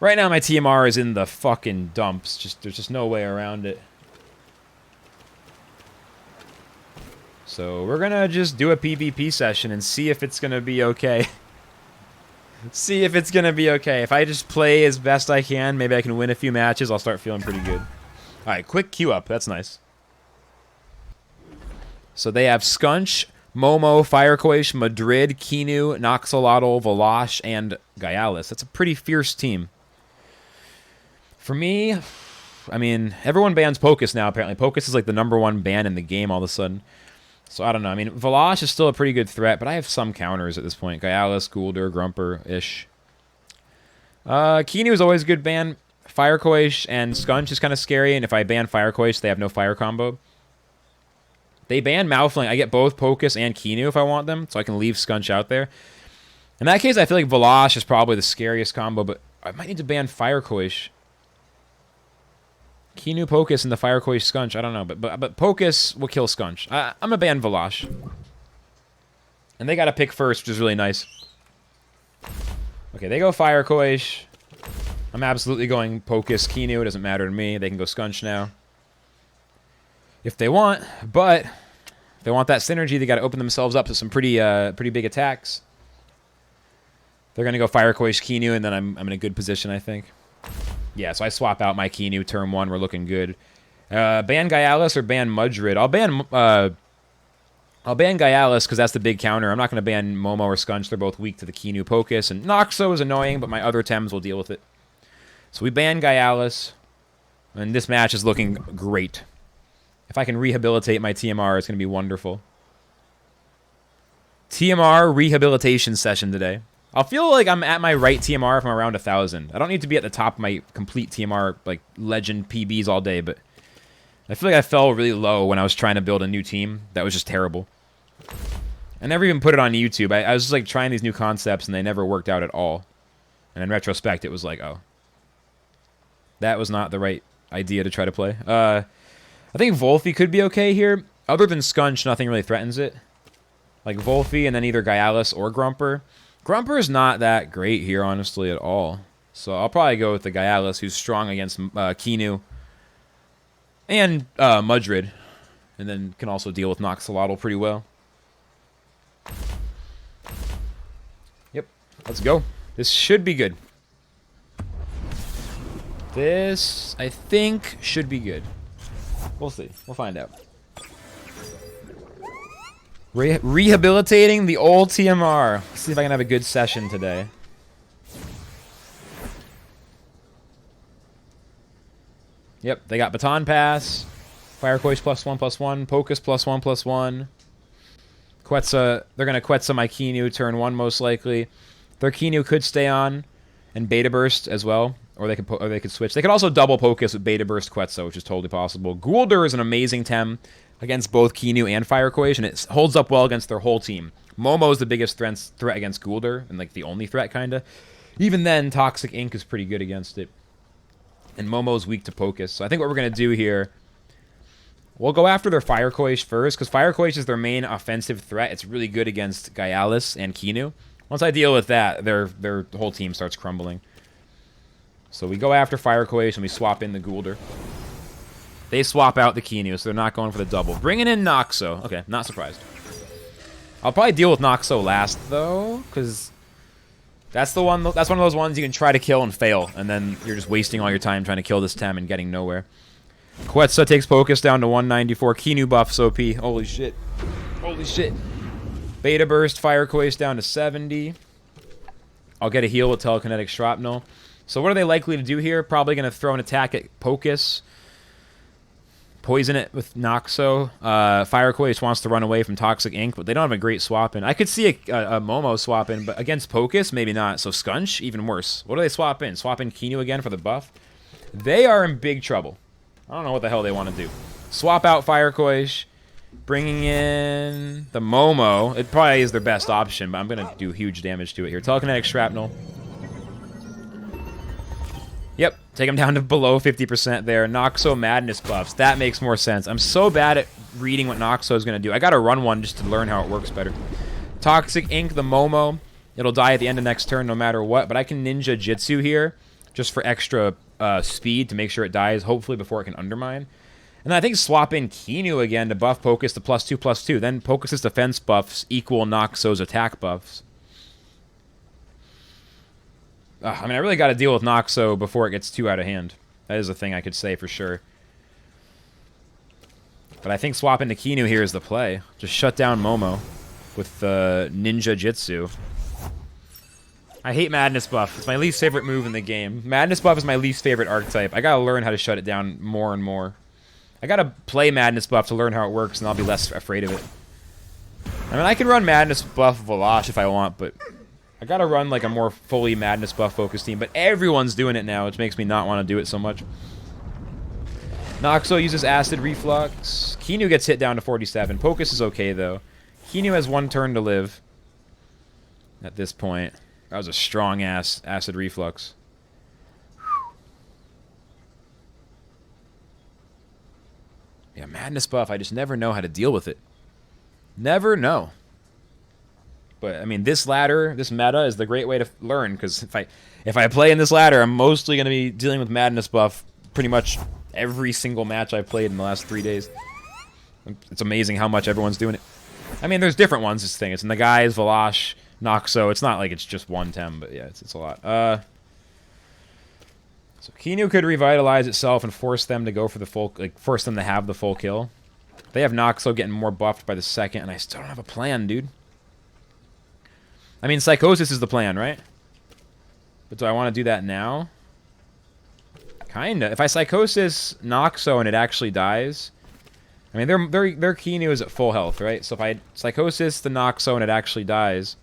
Right now, my TMR is in the fucking dumps. There's just no way around it. So we're gonna just do a PvP session and see if it's gonna be okay. See if it's gonna be okay. If I just play as best I can, maybe I can win a few matches. I'll start feeling pretty good. All right, quick queue up. That's nice. So they have Skunch, Momo, Firequash, Madrid, Kinu, Noxolotl, Valosh, and Gyalis. That's a pretty fierce team. For me, I mean, everyone bans Pocus now, apparently. Pocus is like the #1 ban in the game all of a sudden. So I don't know. I mean, Valosh is still a pretty good threat, but I have some counters at this point. Gyalis, Guldur, Grumper-ish. Kinu is always a good ban. Firequash and Skunch is kind of scary, and if I ban Firequash, they have no fire combo. They ban Malfling. I get both Pocus and Kinu if I want them, so I can leave Skunch out there. In that case, I feel like Valosh is probably the scariest combo, but I might need to ban Firequash. Kinu, Pocus, and the Firequash Skunch. I don't know, but Pocus will kill Skunch. I'm gonna ban Valosh. And they got to pick first, which is really nice. Okay, they go Firequash. I'm absolutely going Pocus, Kinu. It doesn't matter to me. They can go Skunch now. If they want, but if they want that synergy, they got to open themselves up to some pretty big attacks. They're gonna go Firequash, Kinu, and then I'm in a good position, I think. Yeah, so I swap out my Kinu turn 1. We're looking good. Ban Gyalis or ban Madrid. I'll ban Gyalis because that's the big counter. I'm not going to ban Momo or Skunch. They're both weak to the Kinu Pocus. And Noxo is annoying, but my other Tems will deal with it. So we ban Gyalis. And this match is looking great. If I can rehabilitate my TMR, it's going to be wonderful. TMR rehabilitation session today. I'll feel like I'm at my right TMR if I'm around 1,000. I don't need to be at the top of my complete TMR, like legend PBs all day, but I feel like I fell really low when I was trying to build a new team. That was just terrible. I never even put it on YouTube. I was just like trying these new concepts and they never worked out at all. And in retrospect, it was like, oh, that was not the right idea to try to play. I think Volphy could be okay here. Other than Skunch, nothing really threatens it. Like Volphy and then either Gyalis or Grumper. Grumper is not that great here, honestly, at all. So I'll probably go with the Gyalis, who's strong against Kinu and Madrid. And then can also deal with Noxolotl pretty well. Yep, let's go. This should be good. This, I think, should be good. We'll see. We'll find out. Rehabilitating the old TMR. Let's see if I can have a good session today. Yep, they got Baton Pass, Firequash +1/+1, Pocus +1/+1. Quetzal, they're going to Quetzal my Kinu turn 1 most likely. Their Kinu could stay on and Beta Burst as well, or they could switch. They could also double Pocus with Beta Burst Quetzal, which is totally possible. Guldur is an amazing Tem against both Kinu and Firequash, and it holds up well against their whole team. Momo is the biggest threat against Guldur, and like the only threat, kind of. Even then, Toxic Ink is pretty good against it. And Momo's weak to Pocus. So I think what we're going to do here, we'll go after their Firequash first, because Firequash is their main offensive threat. It's really good against Gyalis and Kinu. Once I deal with that, their whole team starts crumbling. So we go after Firequash, and we swap in the Guldur. They swap out the Kinu, so they're not going for the double. Bringing in Noxo. Okay, not surprised. I'll probably deal with Noxo last, though, because that's one of those ones you can try to kill and fail, and then you're just wasting all your time trying to kill this Tem and getting nowhere. Quetzal takes Pocus down to 194. Kinu buffs OP. Holy shit. Holy shit. Beta Burst, Firequash down to 70. I'll get a heal with Telekinetic Shrapnel. So what are they likely to do here? Probably going to throw an attack at Pocus. Poison it with Noxo. Firequash wants to run away from Toxic Ink, but they don't have a great swap in. I could see a Momo swap in, but against Pocus, maybe not. So Skunch, even worse. What do they swap in? Swap in Kinu again for the buff? They are in big trouble. I don't know what the hell they want to do. Swap out Firequash. Bringing in the Momo. It probably is their best option, but I'm going to do huge damage to it here. Telekinetic Shrapnel. Yep, take him down to below 50% there. Noxo Madness buffs. That makes more sense. I'm so bad at reading what Noxo is going to do. I got to run one just to learn how it works better. Toxic Ink, the Momo. It'll die at the end of next turn no matter what, but I can Ninja Jitsu here just for extra speed to make sure it dies, hopefully before it can undermine. And then I think swap in Kinu again to buff Pocus to +2/+2. Then Pocus's defense buffs equal Noxo's attack buffs. I mean, I really got to deal with Noxo before it gets too out of hand. That is a thing I could say for sure. But I think swapping to Kinu here is the play. Just shut down Momo with Ninja Jitsu. I hate Madness Buff. It's my least favorite move in the game. Madness Buff is my least favorite archetype. I gotta learn how to shut it down more and more. I gotta play Madness Buff to learn how it works, and I'll be less afraid of it. I mean, I can run Madness Buff Velash if I want, but I gotta run like a more fully Madness Buff focused team. But everyone's doing it now, which makes me not want to do it so much. Noxo uses Acid Reflux. Kinu gets hit down to 47. Pocus is okay, though. Kinu has 1 turn to live at this point. That was a strong-ass Acid Reflux. Yeah, Madness Buff, I just never know how to deal with it. Never know. But, I mean, this ladder, this meta is the great way to learn, because if I play in this ladder, I'm mostly going to be dealing with Madness Buff pretty much every single match I've played in the last 3 days. It's amazing how much everyone's doing it. I mean, there's different ones, this thing. It's Nagai's, Velash, Noxo. It's not like it's just one Tem, but yeah, it's a lot. So Kinu could revitalize itself and force them to go for the full, like, force them to have the full kill. They have Noxo getting more buffed by the second, and I still don't have a plan, dude. I mean, Psychosis is the plan, right? But do I want to do that now? Kinda. If I Psychosis Noxo and it actually dies, I mean, their Kinu is at full health, right? So if I Psychosis the Noxo and it actually dies,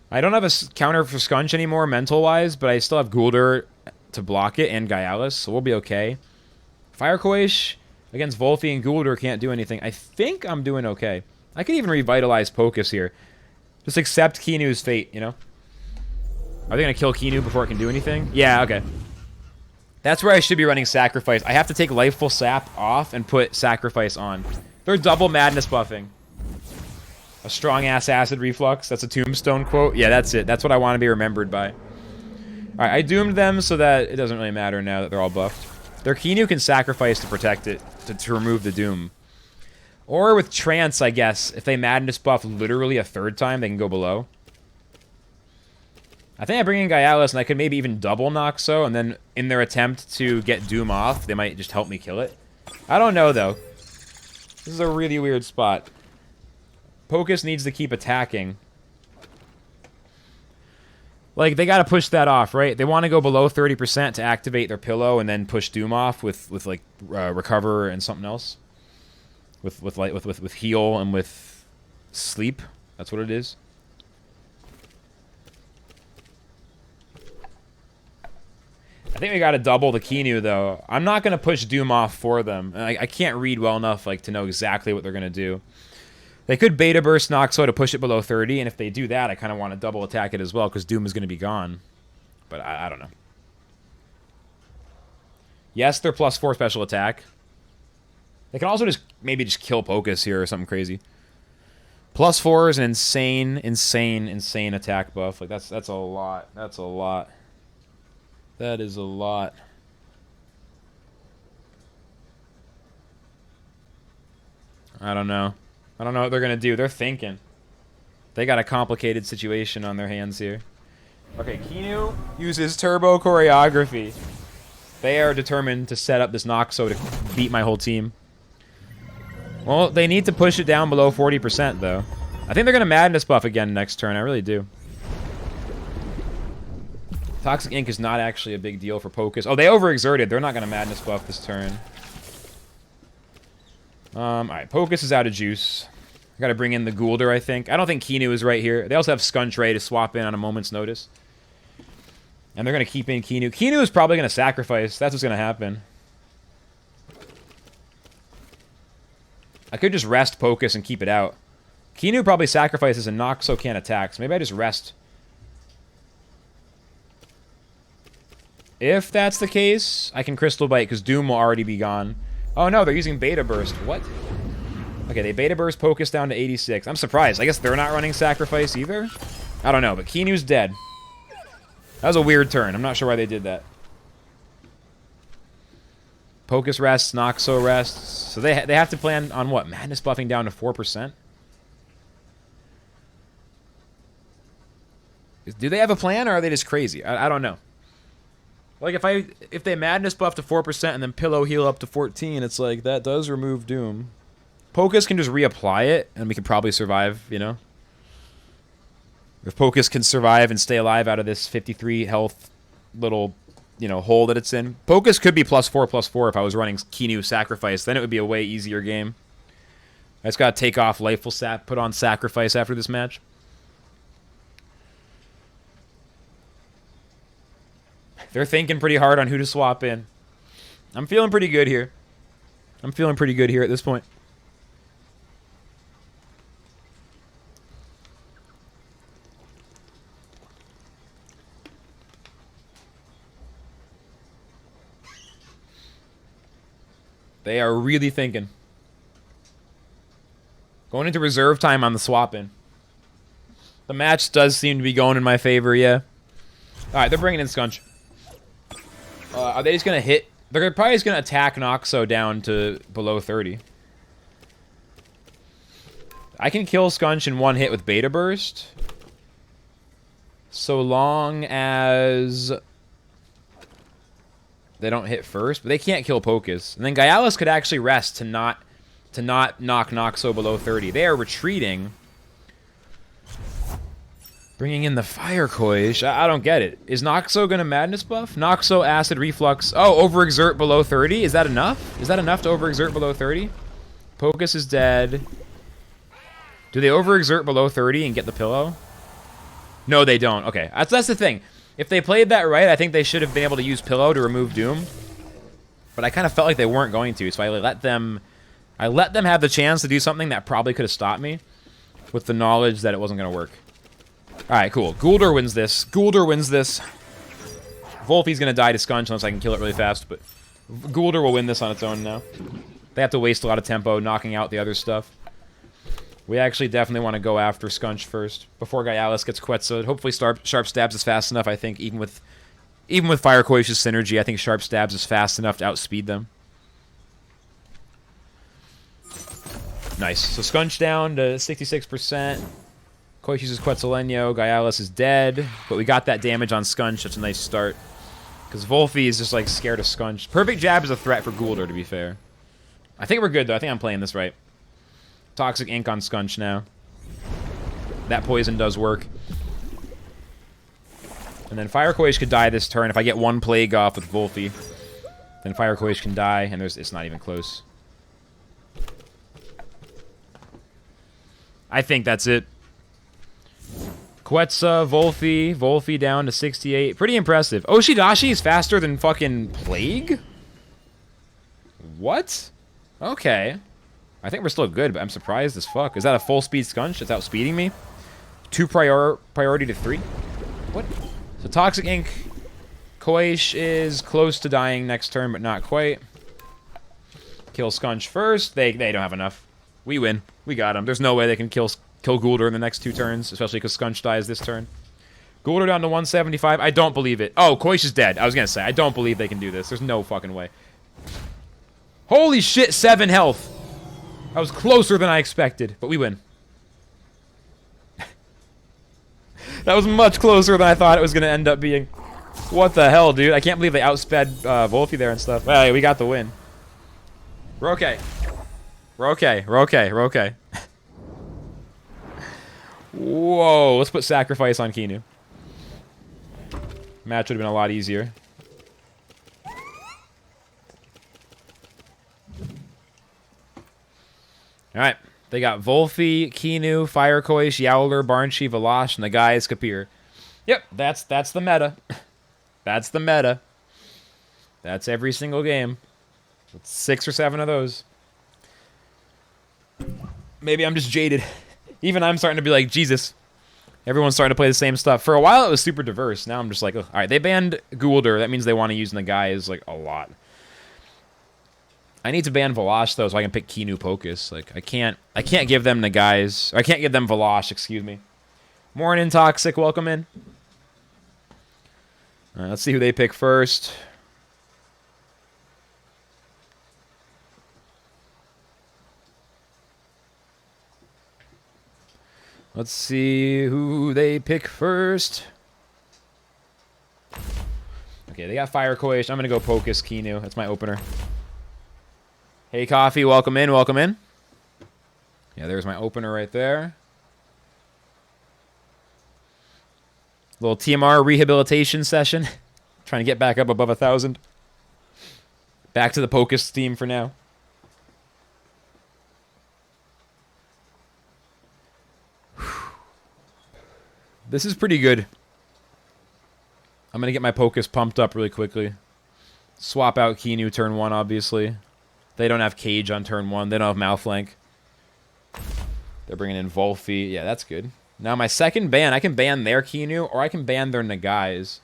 I don't have a counter for Scunch anymore mental-wise, but I still have Guldur to block it and Gaialis, so we'll be okay. Fire Koish against Volthy and Guldur can't do anything. I think I'm doing okay. I could even revitalize Pocus here. Just accept Kinu's fate, you know? Are they going to kill Kinu before it can do anything? Yeah, okay. That's where I should be running Sacrifice. I have to take Lifeful Sap off and put Sacrifice on. They're double Madness buffing. A strong-ass Acid Reflux. That's a Tombstone quote. Yeah, that's it. That's what I want to be remembered by. Alright, I doomed them so that it doesn't really matter now that they're all buffed. Their Kinu can Sacrifice to protect it, to remove the Doom. Or with Trance, I guess. If they Madness buff literally a 3rd time, they can go below. I think I bring in Gaialis, and I could maybe even double Noxo, and then in their attempt to get Doom off, they might just help me kill it. I don't know, though. This is a really weird spot. Pocus needs to keep attacking. Like, they gotta push that off, right? They want to go below 30% to activate their pillow, and then push Doom off with like, Recover and something else. With Heal and with Sleep. That's what it is. I think we got to double the Kinu, though. I'm not going to push Doom off for them. I can't read well enough like to know exactly what they're going to do. They could Beta Burst Noxo to push it below 30, and if they do that, I kind of want to double attack it as well, because Doom is going to be gone. But I don't know. Yes, they're +4 special attack. They can also just maybe just kill Pocus here or something crazy. +4 is an insane attack buff. Like that's a lot. That's a lot. That is a lot. I don't know. I don't know what they're going to do. They're thinking. They got a complicated situation on their hands here. Okay, Kinu uses Turbo Choreography. They are determined to set up this Noxo to beat my whole team. Well, they need to push it down below 40%, though. I think they're going to Madness buff again next turn. I really do. Toxic Ink is not actually a big deal for Pocus. Oh, they overexerted. They're not going to Madness buff this turn. Alright, Pocus is out of juice. I got to bring in the Guldur, I think. I don't think Kinu is right here. They also have Scunch Ray to swap in on a moment's notice. And they're going to keep in Kinu. Kinu is probably going to sacrifice. That's what's going to happen. I could just rest Pocus and keep it out. Kinu probably sacrifices and Noxo can't attack. So maybe I just rest. If that's the case, I can Crystal Bite because Doom will already be gone. Oh no, they're using Beta Burst. What? Okay, they Beta Burst Pocus down to 86. I'm surprised. I guess they're not running Sacrifice either? I don't know, but Kinu's dead. That was a weird turn. I'm not sure why they did that. Pocus rests, Noxo rests. So they have to plan on what? Madness buffing down to 4%? Do they have a plan, or are they just crazy? I don't know. Like, if they Madness buff to 4% and then Pillow heal up to 14, it's like, that does remove Doom. Pocus can just reapply it, and we can probably survive, you know? If Pocus can survive and stay alive out of this 53 health little, you know, hole that it's in. Pocus could be +4/+4 if I was running Kinu Sacrifice. Then it would be a way easier game. I just gotta take off Lifeful Sap, put on Sacrifice after this match. They're thinking pretty hard on who to swap in. I'm feeling pretty good here. I'm feeling pretty good here at this point. They are really thinking. Going into reserve time on the swap-in. The match does seem to be going in my favor, yeah. Alright, they're bringing in Scunch. Are they just going to hit? They're probably just going to attack Noxo down to below 30. I can kill Scunch in one hit with Beta Burst. So long as they don't hit first. But they can't kill Pocus. And then Gaialis could actually rest to not knock Noxo below 30. They are retreating. Bringing in the Fire Coish. I don't get it. Is Noxo going to Madness buff? Noxo, Acid, Reflux. Oh, overexert below 30? Is that enough? Is that enough to overexert below 30? Pocus is dead. Do they overexert below 30 and get the pillow? No, they don't. Okay, that's the thing. If they played that right, I think they should have been able to use pillow to remove Doom. But I kind of felt like they weren't going to, so I let them have the chance to do something that probably could have stopped me with the knowledge that it wasn't going to work. Alright, cool. Guldur wins this. Guldur wins this. Volfi's going to die to Scunch unless I can kill it really fast, but Guldur will win this on its own now. They have to waste a lot of tempo knocking out the other stuff. We actually definitely want to go after Scunch first before Gaialis gets Quetzal'd. Hopefully Sharp Stabs is fast enough, I think, even with Fire Coish's synergy, I think Sharp Stabs is fast enough to outspeed them. Nice. So Scunch down to 66%. Koish uses Quetzal'enyo. Gaialis is dead. But we got that damage on Scunch. That's a nice start. Because Volfi is just, like, scared of Scunch. Perfect Jab is a threat for Guldur, to be fair. I think we're good, though. I think I'm playing this right. Toxic Ink on Scunch now. That poison does work. And then Fire Coish could die this turn. If I get one Plague off with Volfi, then Fire Coish can die, and it's not even close. I think that's it. Quetza, Volfi down to 68. Pretty impressive. Oshidashi is faster than fucking Plague? What? Okay. I think we're still good, but I'm surprised as fuck. Is that a full speed Scunch that's outspeeding me? 2 priority to 3? What? So Toxic Ink. Koish is close to dying next turn, but not quite. Kill Scunch first. They don't have enough. We win. We got him. There's no way they can kill Guldur in the next 2 turns, especially because Scunch dies this turn. Guldur down to 175. I don't believe it. Oh, Koish is dead. I was going to say, I don't believe they can do this. There's no fucking way. Holy shit, 7 health. That was closer than I expected, but we win. That was much closer than I thought it was going to end up being. What the hell, dude? I can't believe they outsped Volfi there and stuff. Well, we got the win. We're okay. We're okay. We're okay. We're okay. Whoa, let's put Sacrifice on Kinu. Match would have been a lot easier. Alright, they got Volfi, Kinu, Fire Coish, Yowler, Barnshee, Valash, and the guy is Kapir. Yep, that's the meta. That's the meta. That's every single game. It's 6 or 7 of those. Maybe I'm just jaded. Even I'm starting to be like, Jesus. Everyone's starting to play the same stuff. For a while, it was super diverse. Now I'm just like, alright, they banned Guldur. That means they want to use Nagai's, like, a lot. I need to ban Valash, though, so I can pick Kinu Pocus. Like, I can't give them Nagai's. I can't give them Valash, excuse me. Morning, Toxic. Welcome in. Alright, let's see who they pick first. Let's see who they pick first. Okay, they got Fire Coish. I'm going to go Pocus Kinu. That's my opener. Hey, Coffee. Welcome in. Welcome in. Yeah, there's my opener right there. Little TMR rehabilitation session. Trying to get back up above 1,000. Back to the Pocus team for now. This is pretty good. I'm going to get my Pocus pumped up really quickly. Swap out Kinu turn 1, obviously. They don't have Cage on turn 1. They don't have Malflank. They're bringing in Volfi. Yeah, that's good. Now, my second ban, I can ban their Kinu, or I can ban their Nagais.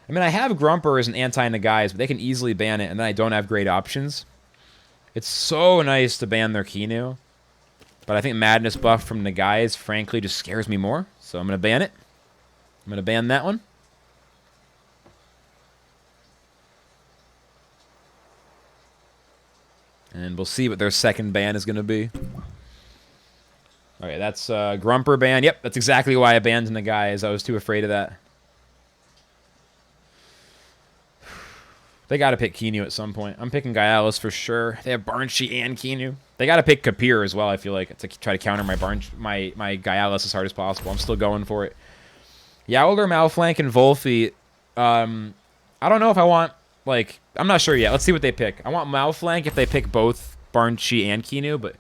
I mean, I have Grumper as an anti-Nagais, but they can easily ban it, and then I don't have great options. It's so nice to ban their Kinu. But I think Madness buff from Nagais, frankly, just scares me more. So I'm going to ban it. I'm going to ban that one. And we'll see what their second ban is going to be. Alright, that's Grumper ban. Yep, that's exactly why I banned Nagais. I was too afraid of that. They got to pick Kinu at some point. I'm picking Gaialis for sure. They have Barnshi and Kinu. They got to pick Kapir as well, I feel like, to try to counter my Gaialis as hard as possible. I'm still going for it. Yowler, Malflank, and Volfi. I don't know if I want, like... I'm not sure yet. Let's see what they pick. I want Malflank if they pick both Barnshi and Kinu, but...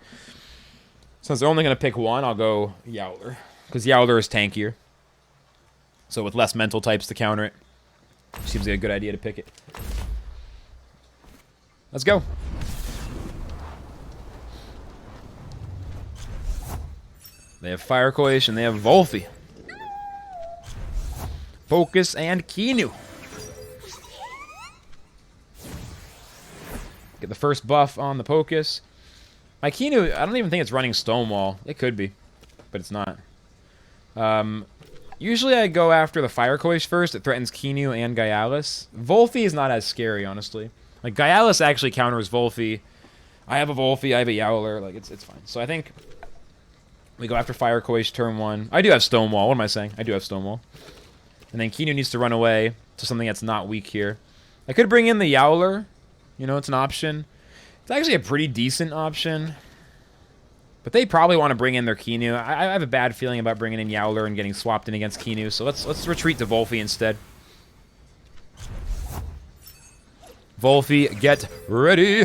since they're only going to pick one, I'll go Yowler. Because Yowler is tankier. So with less mental types to counter it, seems like a good idea to pick it. Let's go. They have Fire Coish and they have Volfi. Pocus and Kinu. Get the first buff on the Pocus. My Kinu, I don't even think it's running Stonewall. It could be, but it's not. Usually I go after the Fire Coish first. It threatens Kinu and Gaialis. Volfi is not as scary, honestly. Like, Gaialis actually counters Volfi. I have a Volfi, I have a Yowler. Like, it's fine. So I think we go after Fire Coish turn 1. I do have Stonewall. What am I saying? I do have Stonewall. And then Kinu needs to run away to something that's not weak here. I could bring in the Yowler. You know, it's an option. It's actually a pretty decent option. But they probably want to bring in their Kinu. I have a bad feeling about bringing in Yowler and getting swapped in against Kinu. So let's retreat to Volfi instead. Volfi, get ready.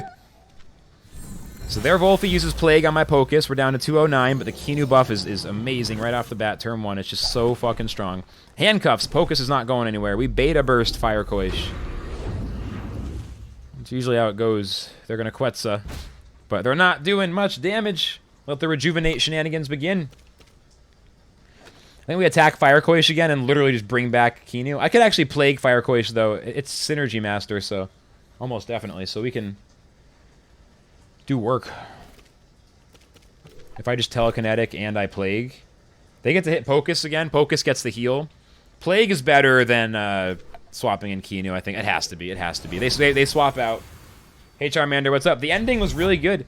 So their Volfi uses Plague on my Pocus. We're down to 209, but the Kinu buff is amazing right off the bat. Turn 1, it's just so fucking strong. Handcuffs, Pocus is not going anywhere. We beta burst Fire Coish. It's usually how it goes. They're going to Quetzal, but they're not doing much damage. Let the Rejuvenate shenanigans begin. I think we attack Fire Coish again and literally just bring back Kinu. I could actually Plague Fire Coish, though. It's Synergy Master, so almost definitely. So we can do work. If I just Telekinetic and I Plague, they get to hit Pocus again. Pocus gets the heal. Plague is better than swapping in Kinu, I think. It has to be. It has to be. They swap out. Hey, Charmander, what's up? The ending was really good.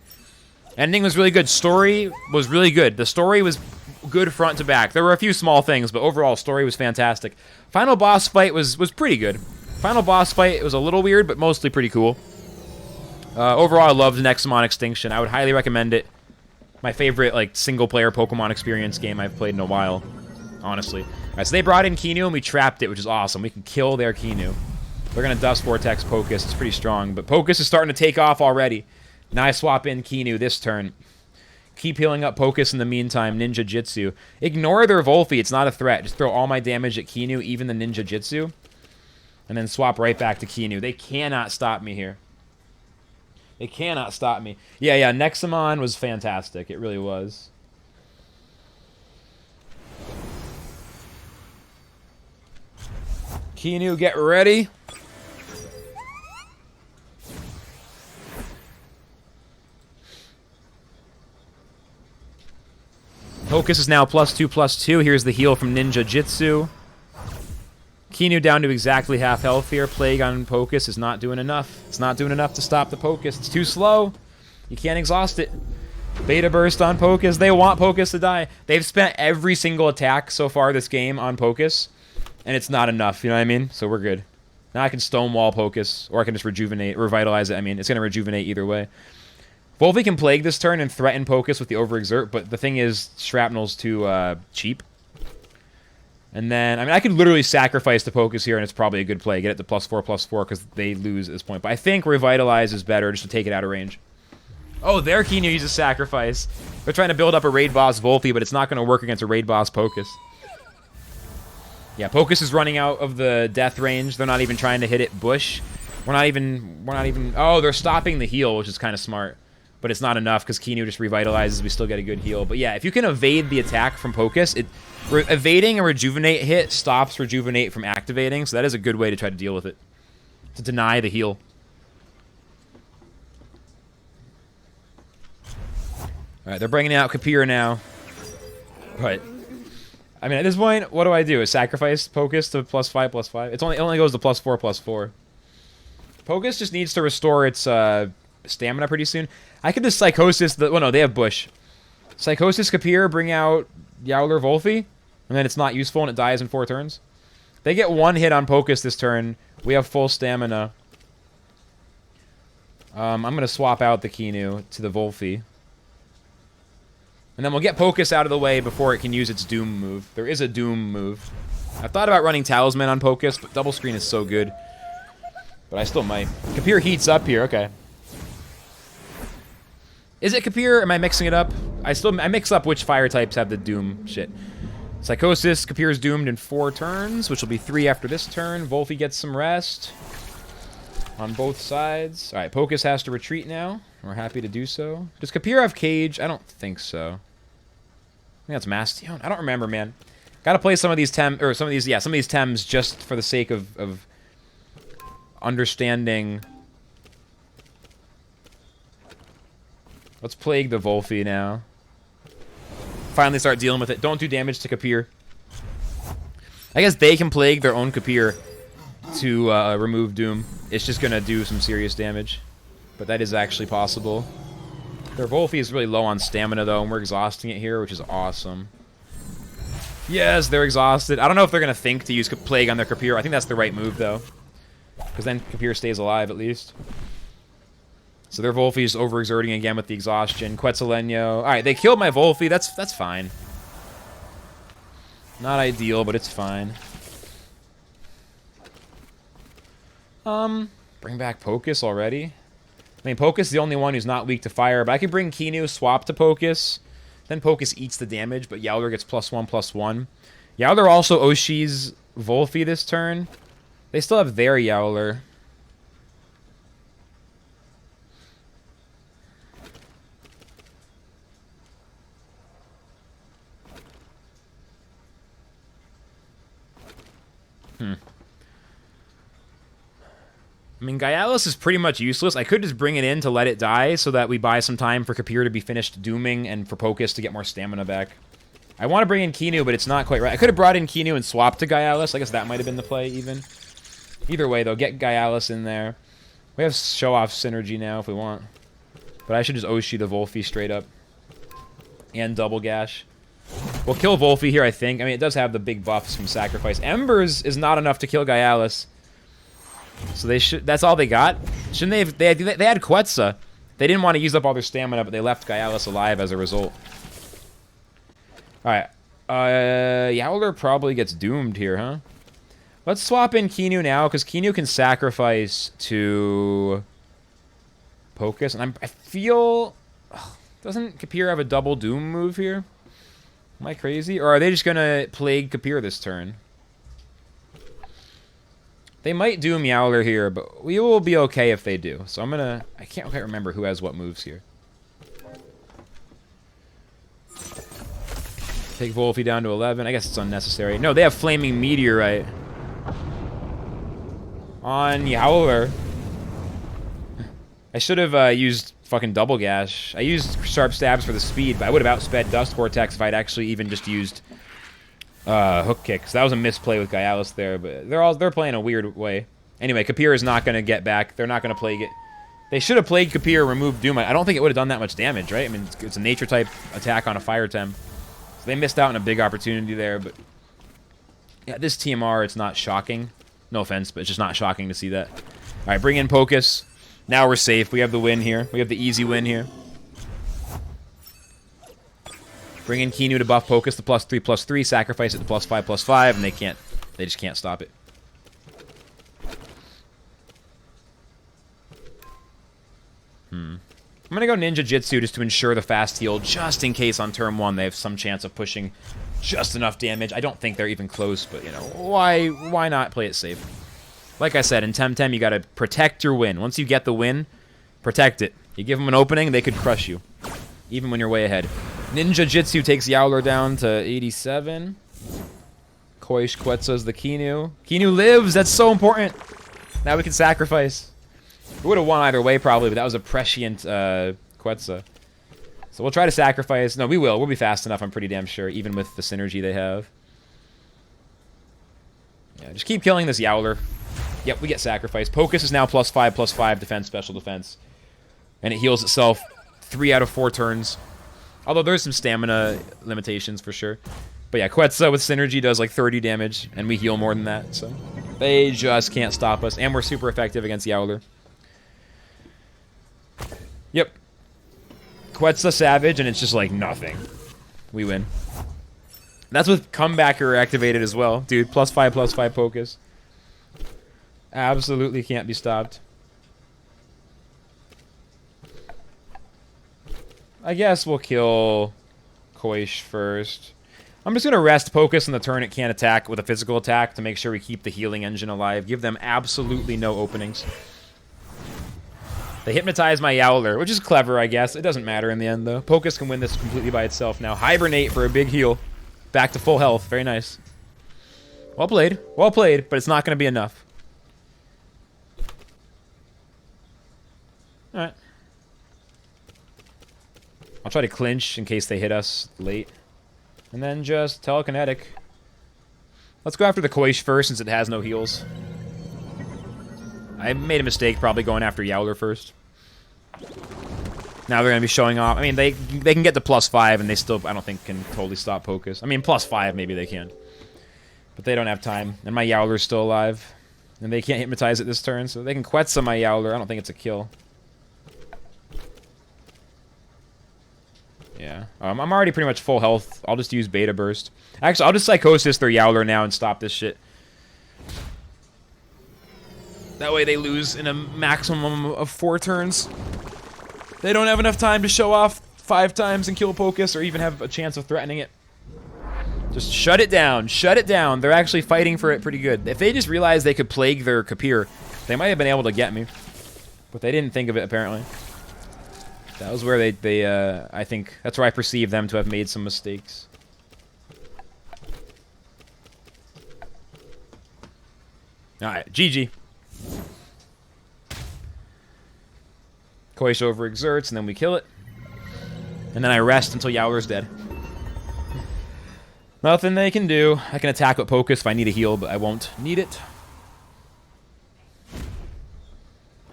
Ending was really good. Story was really good. The story was good front to back. There were a few small things, but overall, story was fantastic. Final boss fight was pretty good. Final boss fight, it was a little weird, but mostly pretty cool. Overall, I loved Nexamon Extinction. I would highly recommend it. My favorite, like, single-player Pokemon experience game I've played in a while, honestly. All right, so they brought in Kinu, and we trapped it, which is awesome. We can kill their Kinu. They're going to Dust Vortex Pocus. It's pretty strong, but Pocus is starting to take off already. Now I swap in Kinu this turn. Keep healing up Pocus in the meantime. Ninja Jitsu. Ignore their Volfi. It's not a threat. Just throw all my damage at Kinu, even the Ninja Jitsu. And then swap right back to Kinu. They cannot stop me here. They cannot stop me. Yeah, Nexamon was fantastic. It really was. Kinu, get ready. Pocus is now +2/+2. Here's the heal from Ninja Jitsu. Keanu down to exactly half health here. Plague on Pocus is not doing enough. It's not doing enough to stop the Pocus. It's too slow. You can't exhaust it. Beta burst on Pocus. They want Pocus to die. They've spent every single attack so far this game on Pocus, and it's not enough, you know what I mean? So we're good. Now I can stonewall Pocus, or I can just revitalize it. I mean, it's going to rejuvenate either way. Wolfie can Plague this turn and threaten Pocus with the Overexert, but the thing is, Shrapnel's too cheap. And then, I mean, I could literally sacrifice the Pocus here, and it's probably a good play. Get it to +4/+4, because they lose at this point. But I think Revitalize is better, just to take it out of range. Oh, there Keanu uses Sacrifice. They're trying to build up a raid boss Volpe, but it's not going to work against a raid boss Pocus. Yeah, Pocus is running out of the death range. They're not even trying to hit it Bush. We're not even... Oh, they're stopping the heal, which is kind of smart. But it's not enough, because Keanu just revitalizes. We still get a good heal. But yeah, if you can evade the attack from Pocus, evading a Rejuvenate hit stops Rejuvenate from activating, so that is a good way to try to deal with it. To deny the heal. Alright, they're bringing out Kapir now. But, I mean, at this point, what do I do? Sacrifice Pocus to +5/+5? It only goes to +4/+4. Pocus just needs to restore its stamina pretty soon. I could just Psychosis... Well, no, they have Bush. Psychosis Kapir, bring out Yowler Volfi, and then it's not useful and it dies in 4 turns. They get 1 hit on Pocus this turn. We have full stamina. I'm going to swap out the Keanu to the Volfi. And then we'll get Pocus out of the way before it can use its Doom move. There is a Doom move. I thought about running Talisman on Pocus, but Double Screen is so good. But I still might. Kapir heats up here, okay. Is it Kapir? Am I mixing it up? I mix up which fire types have the Doom shit. Psychosis, Kapir is doomed in 4 turns, which will be 3 after this turn. Volfi gets some rest on both sides. Alright, Pocus has to retreat now. We're happy to do so. Does Kapir have Cage? I don't think so. I think that's Mastion. I don't remember, man. Gotta play some of these some of these Tems just for the sake of understanding. Let's Plague the Volfi now. Finally start dealing with it. Don't do damage to Kapir. I guess they can Plague their own Kapir to remove Doom. It's just gonna do some serious damage. But that is actually possible. Their Volfi is really low on stamina, though, and we're exhausting it here, which is awesome. Yes, they're exhausted. I don't know if they're going to think to use Plague on their Kapir. I think that's the right move, though. Because then Kapir stays alive, at least. So their Volfi is overexerting again with the exhaustion. Quetzaleno. Alright, they killed my Volfi. That's fine. Not ideal, but it's fine. Bring back Pocus already? I mean, Pocus is the only one who's not weak to fire, but I could bring Keanu, swap to Pocus. Then Pocus eats the damage, but Yowler gets +1/+1. Yowler also Oshi's Volfi this turn. They still have their Yowler. I mean, Gaialis is pretty much useless. I could just bring it in to let it die so that we buy some time for Kapir to be finished dooming and for Pocus to get more stamina back. I want to bring in Keanu, but it's not quite right. I could have brought in Keanu and swapped to Gaialis. I guess that might have been the play, even. Either way, though, get Gaialis in there. We have show-off synergy now if we want. But I should just Oshi the Volfi straight up. And double gash. We'll kill Volfi here, I think. I mean, it does have the big buffs from Sacrifice. Embers is not enough to kill Gaialis. So they should. That's all they got. Shouldn't they have? They had Quetza. They didn't want to use up all their stamina, but they left Gaialis alive as a result. All right. Yowler probably gets doomed here, huh? Let's swap in Keanu now, because Keanu can sacrifice to Pocus, and I feel. Doesn't Kapir have a double doom move here? Am I crazy, or are they just gonna Plague Kapir this turn? They might Doom Yowler here, but we will be okay if they do. So I'm gonna... I can't quite remember who has what moves here. Take Volfi down to 11. I guess it's unnecessary. No, they have Flaming Meteorite. On Yowler. I should have used fucking Double Gash. I used Sharp Stabs for the speed, but I would have outsped Dust Vortex if I'd actually even just used Hook kick. So that was a misplay with Gaialis there, but they're playing a weird way. Anyway, Kapir is not going to get back. They're not going to plague it. They should have played Kapir, removed Doom. I don't think it would have done that much damage, right? I mean, it's a nature type attack on a fire tem. So they missed out on a big opportunity there, but yeah, this TMR, it's not shocking. No offense, but it's just not shocking to see that. All right, bring in Pocus. Now we're safe. We have the win here. We have the easy win here. Bring in Kinu to buff Pocus to +3/+3, sacrifice it to +5/+5, and they just can't stop it. I'm gonna go Ninja Jitsu just to ensure the fast heal, just in case on turn 1 they have some chance of pushing just enough damage. I don't think they're even close, but you know, why not play it safe? Like I said, in TemTem, you gotta protect your win. Once you get the win, protect it. You give them an opening, they could crush you, even when you're way ahead. Ninja Jitsu takes Yowler down to 87. Koish Quetzal's the Kinu. Kinu lives! That's so important! Now we can sacrifice. We would have won either way, probably, but that was a prescient Quetzal. So we'll try to sacrifice. No, we will. We'll be fast enough, I'm pretty damn sure, even with the synergy they have. Yeah, just keep killing this Yowler. Yep, we get sacrificed. Pocus is now +5/+5 defense, special defense. And it heals itself 3 out of 4 turns. Although there's some stamina limitations for sure. But yeah, Quetzal with synergy does like 30 damage, and we heal more than that, so they just can't stop us. And we're super effective against Yowler. Yep. Quetzal Savage, and it's just like nothing. We win. That's with Comebacker activated as well. Dude, +5/+5 Pocus. Absolutely can't be stopped. I guess we'll kill Koish first. I'm just going to rest Pocus on the turn it can't attack with a physical attack to make sure we keep the healing engine alive. Give them absolutely no openings. They hypnotize my Yowler, which is clever, I guess. It doesn't matter in the end, though. Pocus can win this completely by itself now. Hibernate for a big heal. Back to full health. Very nice. Well played. Well played, but it's not going to be enough. Alright. I'll try to clinch in case they hit us late. And then just telekinetic. Let's go after the Koish first since it has no heals. I made a mistake probably going after Yowler first. Now they're going to be showing off. I mean, they can get to +5 and they still, I don't think, can totally stop Pocus. I mean, +5 maybe they can. But they don't have time. And my Yowler's still alive. And they can't hypnotize it this turn, so they can Quetzal my Yowler. I don't think it's a kill. Yeah. I'm already pretty much full health. I'll just use Beta Burst. Actually, I'll just Psychosis their Yowler now and stop this shit. That way they lose in a maximum of 4 turns. They don't have enough time to show off 5 times and kill Pocus or even have a chance of threatening it. Just shut it down. Shut it down. They're actually fighting for it pretty good. If they just realized they could plague their Kapir, they might have been able to get me. But they didn't think of it, apparently. That was where I think, that's where I perceive them to have made some mistakes. Alright, GG. Koish overexerts, and then we kill it. And then I rest until Yowler's dead. Nothing they can do. I can attack with Pocus if I need a heal, but I won't need it.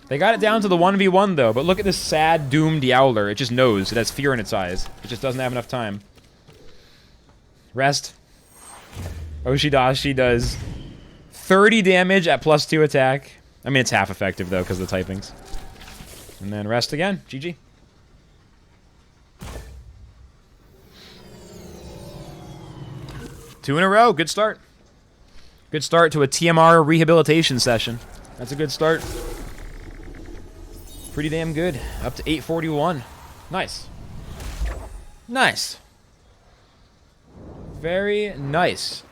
They got it down to the 1v1, though, but look at this sad, doomed Yowler. It just knows. It has fear in its eyes. It just doesn't have enough time. Rest. Oshidashi does 30 damage at +2 attack. I mean, it's half effective, though, because of the typings. And then rest again. GG. Two in a row. Good start. Good start to a TMR rehabilitation session. That's a good start. Pretty damn good. Up to 841. Nice. Nice. Very nice.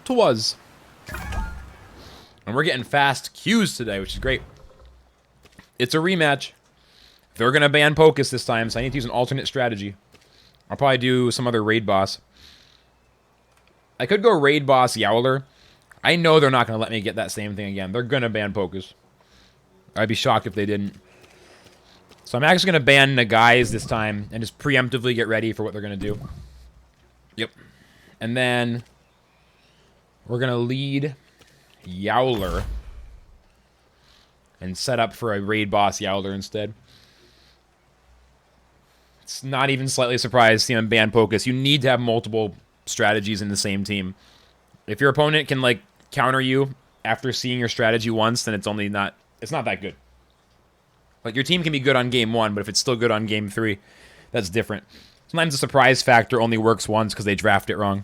Twas. And we're getting fast Qs today, which is great. It's a rematch. They're going to ban Pocus this time, so I need to use an alternate strategy. I'll probably do some other raid boss. I could go raid boss Yowler. I know they're not going to let me get that same thing again. They're going to ban Pocus. I'd be shocked if they didn't. So I'm actually going to ban Nagai's this time and just preemptively get ready for what they're going to do. Yep. And then we're going to lead Yowler and set up for a raid boss Yowler instead. It's not even slightly surprised TMM banned Pocus. You need to have multiple strategies in the same team. If your opponent can, like, counter you after seeing your strategy once, then it's not that good. Like, your team can be good on game 1, but if it's still good on game 3, that's different. Sometimes the surprise factor only works once because they draft it wrong.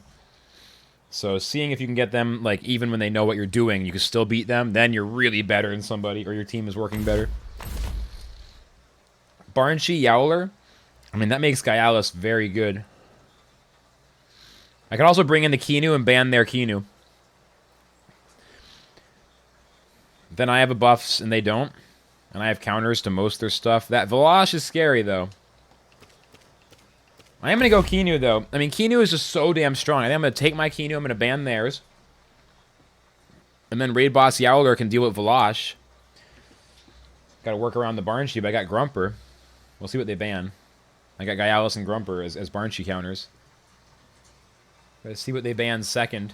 So seeing if you can get them, like, even when they know what you're doing, you can still beat them, then you're really better than somebody, or your team is working better. Barnshi Yowler. I mean, that makes Gyalis very good. I can also bring in the Kinu and ban their Kinu. Then I have a buffs and they don't. And I have counters to most of their stuff. That Velosh is scary, though. I am going to go Kinu, though. I mean, Kinu is just so damn strong. I think I'm going to take my Kinu. I'm going to ban theirs. And then Raid Boss Yowler can deal with Velosh. Got to work around the Barnshi, but I got Grumper. We'll see what they ban. I got Gyalis and Grumper as Barnshi counters. Got to see what they ban second.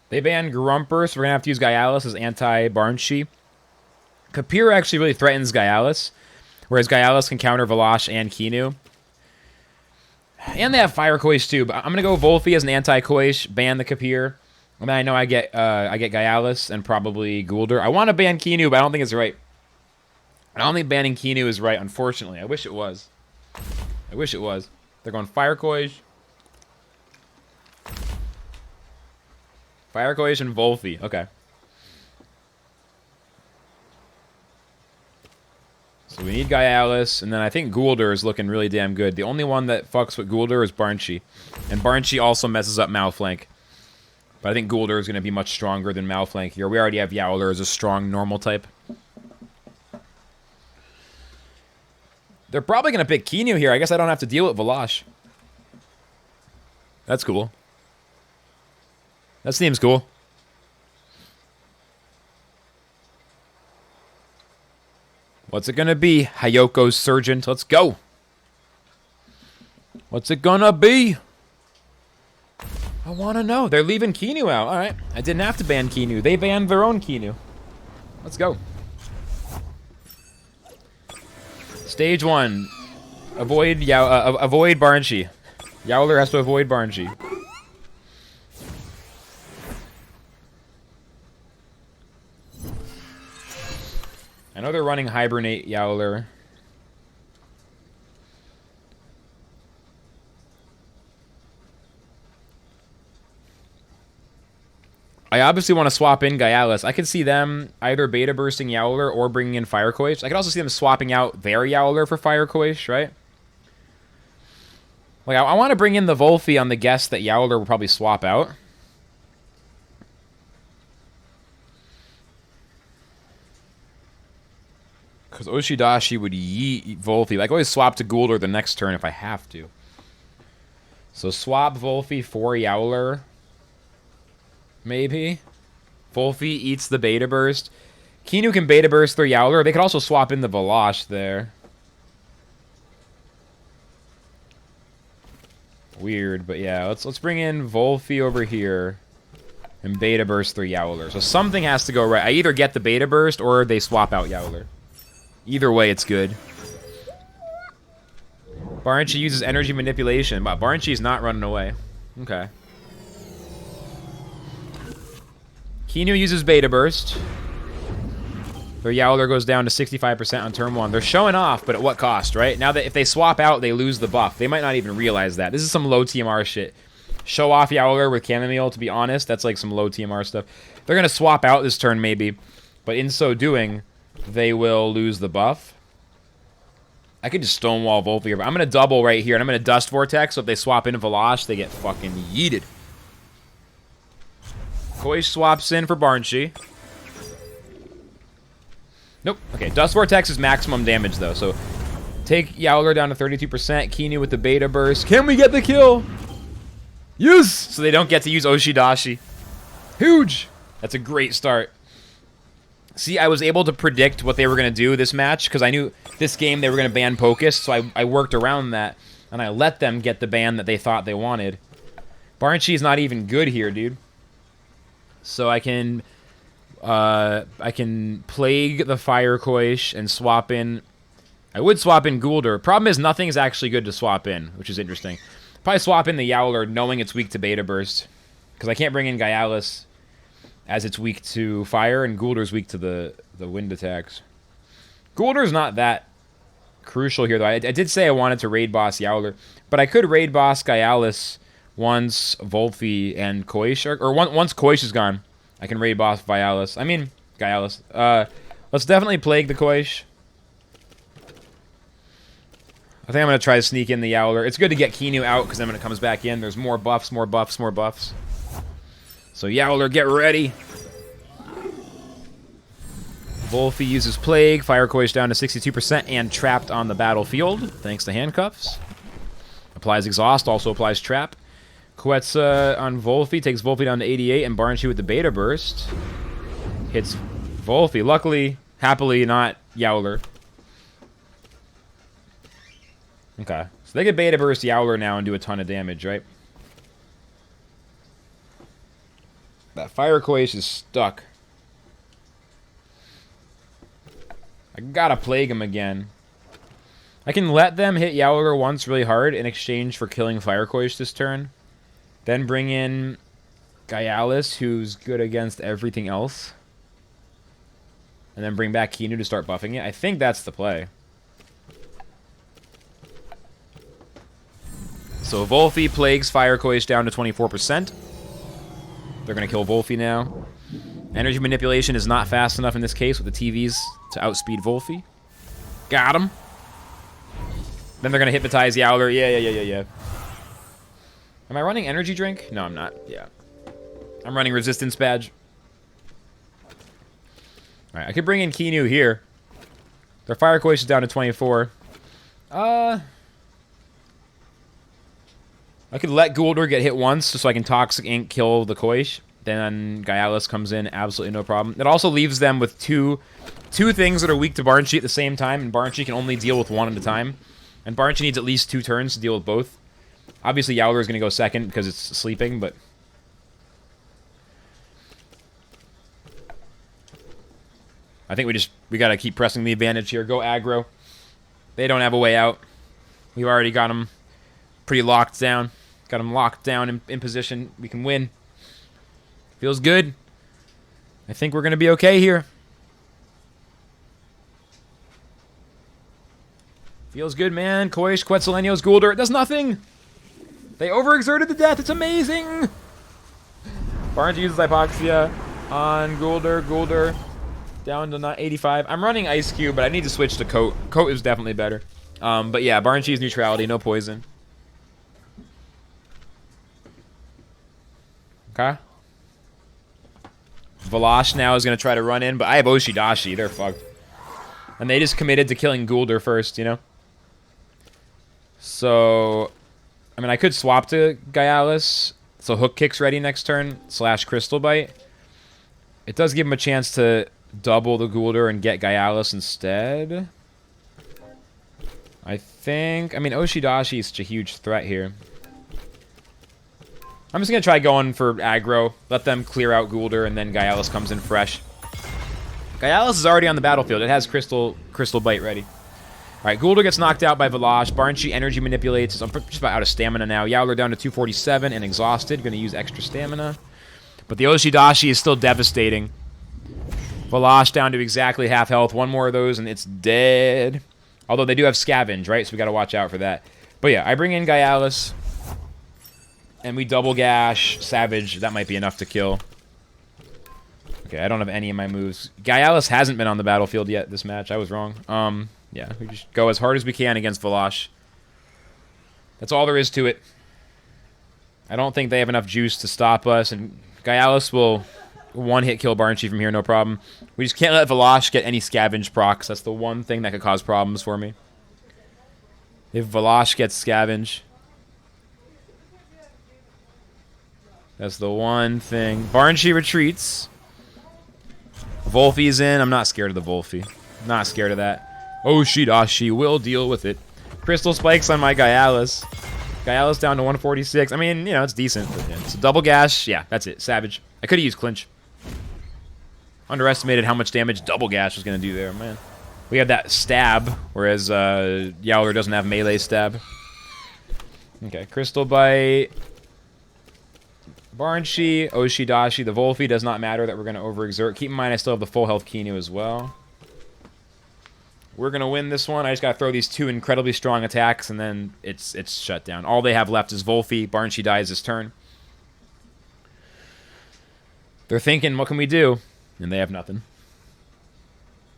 They banned Grumper, so we're going to have to use Gyalis as anti-Barnshi. Kapir actually really threatens Gyalis, whereas Gyalis can counter Velosh and Kinu. And they have Fire Koish too, but I'm going to go Volfi as an anti-Koish, ban the Kapir. And then I know I get Gyalis and probably Guldur. I want to ban Kinu, but I don't think it's right. I don't think banning Kinu is right, unfortunately. I wish it was. I wish it was. They're going Fire Koish. Fire Koish and Volfi. Okay. So we need Gyalis, and then I think Guldur is looking really damn good. The only one that fucks with Guldur is Barnshi. And Barnshi also messes up Malflank. But I think Guldur is going to be much stronger than Malflank here. We already have Yowler as a strong normal type. They're probably going to pick Kinu here. I guess I don't have to deal with Velosh. That's cool. That seems cool. What's it gonna be? Hayoko's Surgeon. Let's go. What's it gonna be? I wanna know. They're leaving Kinu out. Alright. I didn't have to ban Kinu. They banned their own Kinu. Let's go. Stage 1. Avoid Barnshi. Yowler has to avoid Barnshi. I know they're running Hibernate Yowler. I obviously want to swap in Gyalis. I could see them either beta bursting Yowler or bringing in Fire Koish. I could also see them swapping out their Yowler for Fire Koish, right? Like, I want to bring in the Volfi on the guess that Yowler will probably swap out. Because Oshidashi would yeet Volfi. Like, I always swap to Guldur the next turn if I have to. So swap Volfi for Yowler. Maybe. Volfi eats the Beta Burst. Kinu can Beta Burst through Yowler. They could also swap in the Velosh there. Weird, but yeah. Let's bring in Volfi over here. And Beta Burst through Yowler. So something has to go right. I either get the Beta Burst or they swap out Yowler. Either way, it's good. Barnshi uses energy manipulation, but Barnshi's not running away. Okay. Kinu uses Beta Burst. Their Yowler goes down to 65% on turn 1. They're showing off, but at what cost, right? Now that if they swap out, they lose the buff. They might not even realize that. This is some low TMR shit. Show off Yowler with Chamomile, to be honest. That's like some low TMR stuff. They're going to swap out this turn, maybe. But in so doing, they will lose the buff. I could just Stonewall Volpe here, but I'm going to double right here, and I'm going to Dust Vortex, so if they swap into Velosh, they get fucking yeeted. Koish swaps in for Barnshee. Nope. Okay, Dust Vortex is maximum damage, though, so take Yowler down to 32%, Kinu with the Beta Burst. Can we get the kill? Yes! So they don't get to use Oshidashi. Huge! That's a great start. See, I was able to predict what they were going to do this match, because I knew this game they were going to ban Pocus, so I worked around that, and I let them get the ban that they thought they wanted. Barnshee's not even good here, dude. So I can Plague the Fire Koish and swap in... I would swap in Guldur. Problem is, nothing is actually good to swap in, which is interesting. Probably swap in the Yowler, knowing it's weak to Beta Burst, because I can't bring in Gaialis, as it's weak to fire, and Guldur's weak to the wind attacks. Guldur's not that crucial here, though. I did say I wanted to raid boss Yowler, but I could raid boss Gaialis once Volphi and Koish, or once Koish is gone. I can raid boss Gaialis. I mean, Gaialis. Let's definitely Plague the Koish. I think I'm going to try to sneak in the Yowler. It's good to get Kinu out, because then when it comes back in, there's more buffs, more buffs, more buffs. So Yowler, get ready. Volphi uses Plague. Fire Koish down to 62% and trapped on the battlefield, thanks to handcuffs. Applies Exhaust, also applies Trap. Quetzal on Volphi, takes Volphi down to 88, and Barnsheet with the Beta Burst. Hits Volphi. Luckily, happily, not Yowler. Okay, so they could Beta Burst Yowler now and do a ton of damage, right? That Fire Koish is stuck. I gotta Plague him again. I can let them hit Yowler once really hard in exchange for killing Fire Koish this turn. Then bring in Gaialis, who's good against everything else. And then bring back Kinu to start buffing it. I think that's the play. So Volphi plagues Fire Koish down to 24%. They're going to kill Volphi now. Energy Manipulation is not fast enough in this case with the TVs to outspeed Volphi. Got him. Then they're going to hypnotize Yowler. Yeah. Am I running Energy Drink? No, I'm not. Yeah. I'm running Resistance Badge. Alright, I could bring in Kinu here. Their Fire Koish is down to 24. I could let Guldur get hit once so I can Toxic Ink kill the Koish. Then Gaialis comes in, absolutely no problem. It also leaves them with two things that are weak to Barnsheet at the same time, and Barnsheet can only deal with one at a time. And Barnsheet needs at least 2 turns to deal with both. Obviously, Yowler is going to go second because it's sleeping, but... I think we got to keep pressing the advantage here. Go aggro. They don't have a way out. We've already got them pretty locked down. Got them locked down in position. We can win. Feels good. I think we're going to be okay here. Feels good, man. Koish, Quetzalenios, Guldur. It does nothing. They overexerted to death. It's amazing. Barnes uses Hypoxia on Guldur. Guldur down to 85. I'm running Ice Cube, but I need to switch to Coat. Coat is definitely better. But yeah, Barnes uses neutrality. No poison. Okay. Velosh now is going to try to run in, but I have Oshidashi. They're fucked. And they just committed to killing Guldur first, you know? So, I mean, I could swap to Gaialis. So Hook Kick's ready next turn, / Crystal Bite. It does give him a chance to double the Guldur and get Gaialis instead. I think... I mean, Oshidashi is such a huge threat here. I'm just going to try going for aggro. Let them clear out Guldur, and then Gaialis comes in fresh. Gaialis is already on the battlefield. It has Crystal Bite ready. Alright, Guldur gets knocked out by Velosh. Barnsheet energy manipulates. I'm just about out of stamina now. Yowler down to 247 and exhausted. Going to use extra stamina. But the Oshidashi is still devastating. Velosh down to exactly half health. One more of those, and it's dead. Although they do have Scavenge, right? So we got to watch out for that. But yeah, I bring in Gaialis. And we double gash Savage. That might be enough to kill. Okay, I don't have any of my moves. Gaialis hasn't been on the battlefield yet this match. I was wrong. Yeah, we just go as hard as we can against Valash. That's all there is to it. I don't think they have enough juice to stop us, and Gyalis will one-hit kill Barnshee from here, no problem. We just can't let Valash get any scavenge procs. That's the one thing that could cause problems for me. If Valash gets scavenge, that's the one thing. Barnshee retreats. Volfi's in. I'm not scared of the Volfi. Not scared of that. Oshidashi will deal with it. Crystal spikes on my Gyalis. Gyalis down to 146. I mean, you know, it's decent. But yeah. So double gash. Yeah, that's it. Savage. I could have used clinch. Underestimated how much damage double gash was going to do there, man. We have that stab, whereas Yowler doesn't have melee stab. Okay, Crystal Bite. Barnshee, Oshidashi, the Volfi. Does not matter that we're going to overexert. Keep in mind I still have the full health Kinu as well. We're going to win this one. I just got to throw these two incredibly strong attacks, and then it's shut down. All they have left is Volfi. Barnshee dies this turn. They're thinking, what can we do? And they have nothing.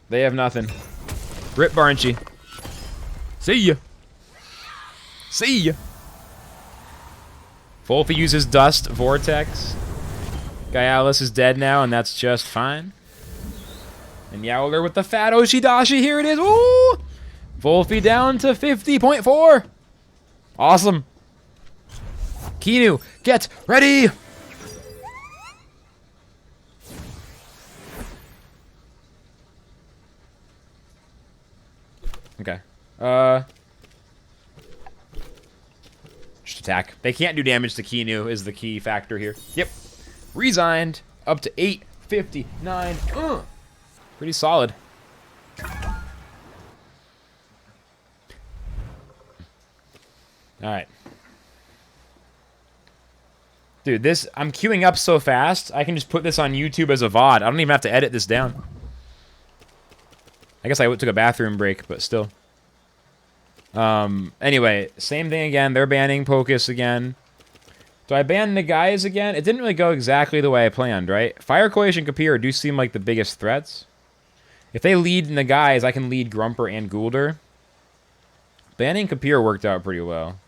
They have nothing. Rip Barnshee. See ya. See ya. Volfi uses Dust Vortex. Gyalis is dead now, and that's just fine. And Yowler with the fat Oshidashi. Here it is. Ooh! Volfi down to 50.4. Awesome. Kinu, get ready. Okay. Just attack. They can't do damage to Kinu is the key factor here. Yep. Resigned. Up to 859. Pretty solid. Alright. Dude, this... I'm queuing up so fast, I can just put this on YouTube as a VOD. I don't even have to edit this down. I guess I took a bathroom break, but still. Anyway, same thing again. They're banning Pocus again. Do I ban the guys again? It didn't really go exactly the way I planned, right? Firecoish and Kapir do seem like the biggest threats. If they lead the guys, I can lead Grumper and Goulder. Banning Kapir worked out pretty well.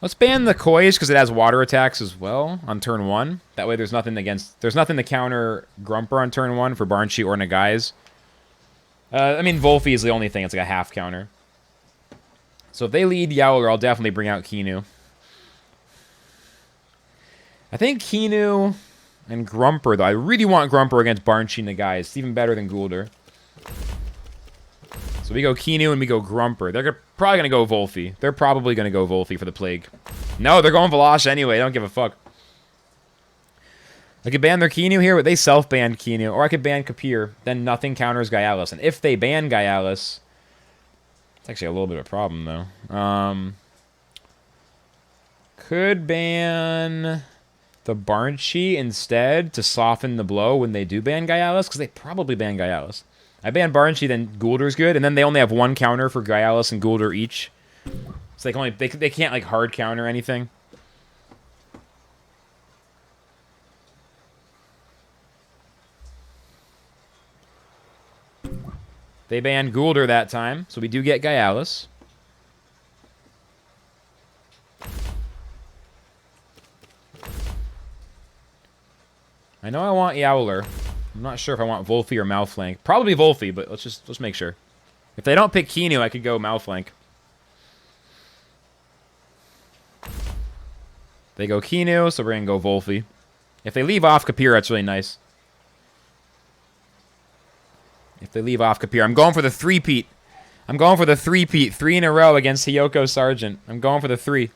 Let's ban the Koish because it has water attacks as well on turn 1. That way there's nothing to counter Grumper on turn 1 for Barnshee or Nagai's. I mean, Volfi is the only thing. It's like a half counter. So if they lead Yowler, I'll definitely bring out Kinu. I think Kinu and Grumper, though. I really want Grumper against Barnshee and Nagai. It's even better than Goulder. So we go Kinu and we go Grumper. They're probably going to go Volfi. They're probably going to go Volfi for the Plague. No, they're going Valash anyway. I don't give a fuck. I could ban their Kinu here, but they self-banned Kinu. Or I could ban Kapir. Then nothing counters Gyalis. And if they ban Gyalis... It's actually a little bit of a problem, though. Could ban the Barnshee instead to soften the blow when they do ban Gyalis, because they probably ban Gyalis. I ban Barnshee, then Goulder's good, and then they only have one counter for Gyalis and Goulder each. So they can't like hard counter anything. They banned Goulder that time, so we do get Gyalis. I know I want Yowler. I'm not sure if I want Volfi or Malflank. Probably Volfi, but let's make sure. If they don't pick Kinu, I could go Malflank. They go Kinu, so we're going to go Volfi. If they leave off Kapir, that's really nice. If they leave off Kapir. I'm going for the three-peat. I'm going for the three-peat. 3 in a row against Hiyoko Sargent. I'm going for the 3.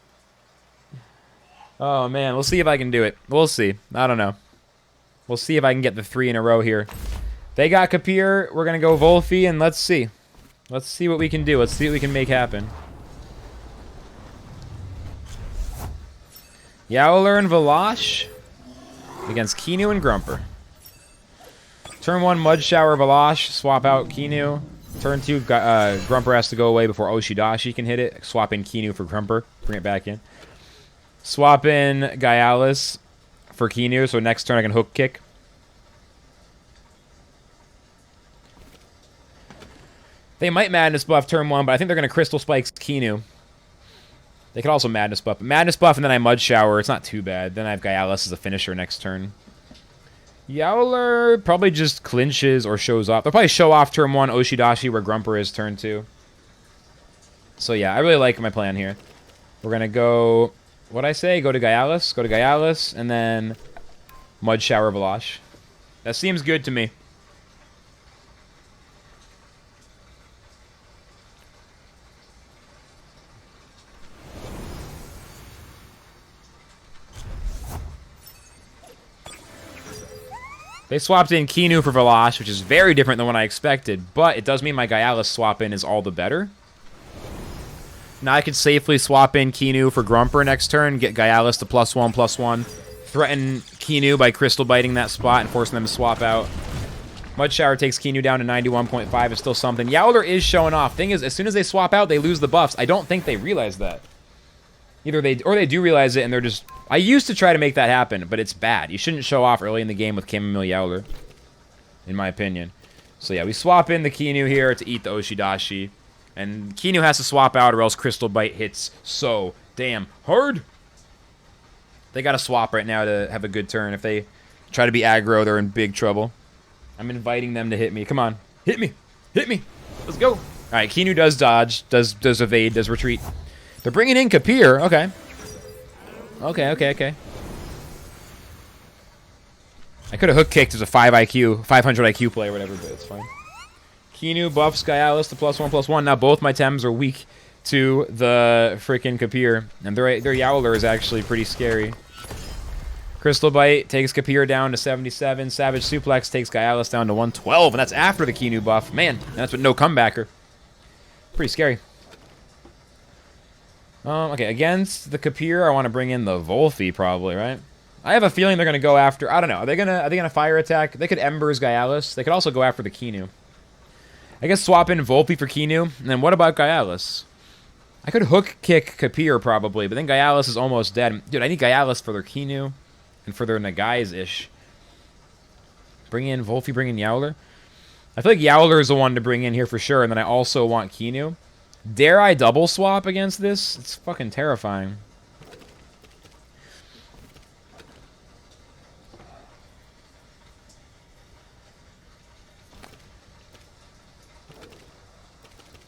Oh, man. We'll see if I can do it. We'll see. I don't know. We'll see if I can get the 3 in a row here. They got Kapir. We're going to go Volfi, and let's see. Let's see what we can do. Let's see what we can make happen. Yowler and Valash against Kinu and Grumper. Turn 1, Mud Shower Valash. Swap out Kinu. Turn 2, Grumper has to go away before Oshidashi can hit it. Swap in Kinu for Grumper. Bring it back in. Swap in Gyalis for Kinu, so next turn I can hook kick. They might Madness buff turn 1, but I think they're going to Crystal Spike Kinu. They could also Madness buff. But Madness buff and then I Mud Shower. It's not too bad. Then I have Gaialis as a finisher next turn. Yowler probably just clinches or shows off. They'll probably show off turn 1 Oshidashi where Grumper is turn 2. So yeah, I really like my plan here. We're going to go... What'd I say? Go to Gaialis. Go to Gaialis. And then Mud Shower Velosh. That seems good to me. They swapped in Kinu for Velosh, which is very different than what I expected, but it does mean my Gaialis swap in is all the better. Now I could safely swap in Kinu for Grumper next turn, get Gaialis to +1/+1, threaten Kinu by Crystal Biting that spot and forcing them to swap out. Mud Shower takes Kinu down to 91.5. It's still something. Yowler is showing off. Thing is, as soon as they swap out, they lose the buffs. I don't think they realize that. Either they do realize it and they're just... I used to try to make that happen, but it's bad. You shouldn't show off early in the game with Chamomile Yowler, in my opinion. So yeah, we swap in the Kinu here to eat the Oshidashi. And Kinu has to swap out or else Crystal Bite hits so damn hard. They got to swap right now to have a good turn. If they try to be aggro, they're in big trouble. I'm inviting them to hit me. Come on. Hit me. Hit me. Let's go. All right, Kinu does dodge, does evade, does retreat. They're bringing in Kapir. Okay. Okay. I could have hook kicked as a 500 IQ play or whatever, but it's fine. Kinu buffs Gaialis to +1/+1. Now both my Tems are weak to the freaking Kapir. And their Yowler is actually pretty scary. Crystal Bite takes Kapir down to 77. Savage Suplex takes Gaialis down to 112. And that's after the Kinu buff. Man, that's with no comebacker. Pretty scary. Okay, against the Kapir, I want to bring in the Volphy probably, right? I have a feeling they're gonna go after. I don't know. Are they gonna fire attack? They could Embers Gaialis. They could also go after the Kinu. I guess swap in Volphy for Kinu. And then what about Gaialis? I could hook kick Kapir probably, but then Gaialis is almost dead. Dude, I need Gaialis for their Kinu and for their Nagais-ish. Bring in Volphy, bring in Yowler. I feel like Yowler is the one to bring in here for sure, and then I also want Kinu. Dare I double swap against this? It's fucking terrifying.